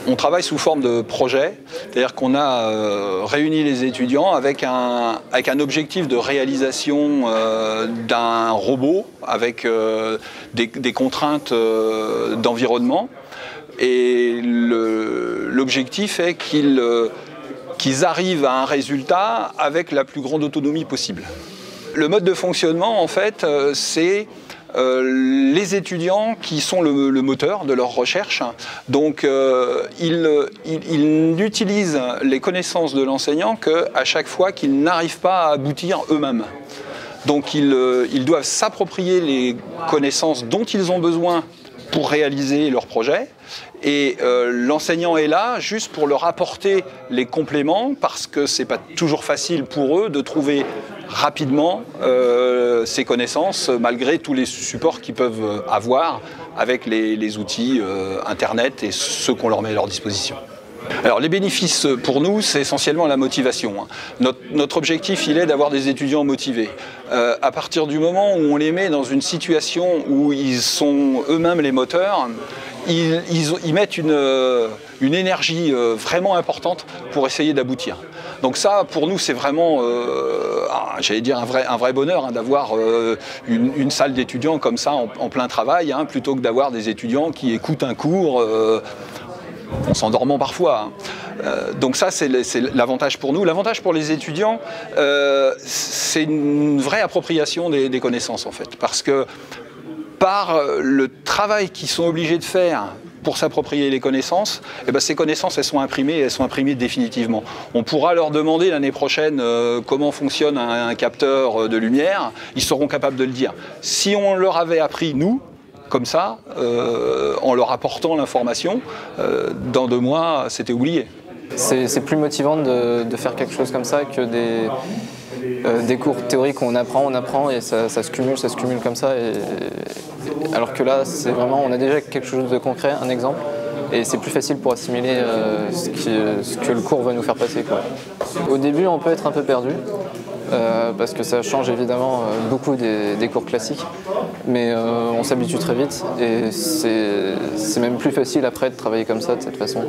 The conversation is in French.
On travaille sous forme de projet, c'est-à-dire qu'on a réuni les étudiants avec un objectif de réalisation d'un robot avec des contraintes d'environnement. Et l'objectif est qu'ils arrivent à un résultat avec la plus grande autonomie possible. Le mode de fonctionnement, en fait, c'est les étudiants qui sont le moteur de leur recherche. Donc, ils n'utilisent les connaissances de l'enseignant qu'à chaque fois qu'ils n'arrivent pas à aboutir eux-mêmes. Donc, ils doivent s'approprier les connaissances dont ils ont besoin pour réaliser leur projet. Et l'enseignant est là juste pour leur apporter les compléments parce que c'est pas toujours facile pour eux de trouver rapidement ces connaissances malgré tous les supports qu'ils peuvent avoir avec les outils Internet et ceux qu'on leur met à leur disposition. Alors les bénéfices pour nous, c'est essentiellement la motivation. Notre objectif, il est d'avoir des étudiants motivés. À partir du moment où on les met dans une situation où ils sont eux-mêmes les moteurs, ils mettent une énergie vraiment importante pour essayer d'aboutir. Donc ça, pour nous, c'est vraiment, j'allais dire, un vrai bonheur d'avoir une salle d'étudiants comme ça en plein travail, plutôt que d'avoir des étudiants qui écoutent un cours en s'endormant parfois. Donc ça, c'est l'avantage pour nous. L'avantage pour les étudiants, c'est une vraie appropriation des connaissances, en fait. Parce que par le travail qu'ils sont obligés de faire pour s'approprier les connaissances, ces connaissances, elles sont imprimées définitivement. On pourra leur demander l'année prochaine comment fonctionne un capteur de lumière, ils seront capables de le dire. Si on leur avait appris, nous, comme ça, en leur apportant l'information, dans 2 mois, c'était oublié. C'est plus motivant de faire quelque chose comme ça que des cours théoriques où on apprend et ça se cumule comme ça. Alors que là, c'est vraiment, on a déjà quelque chose de concret, un exemple, et c'est plus facile pour assimiler ce que le cours va nous faire passer, quoi. Au début, on peut être un peu perdu, parce que ça change évidemment beaucoup des cours classiques, mais on s'habitue très vite et c'est même plus facile après de travailler comme ça, de cette façon.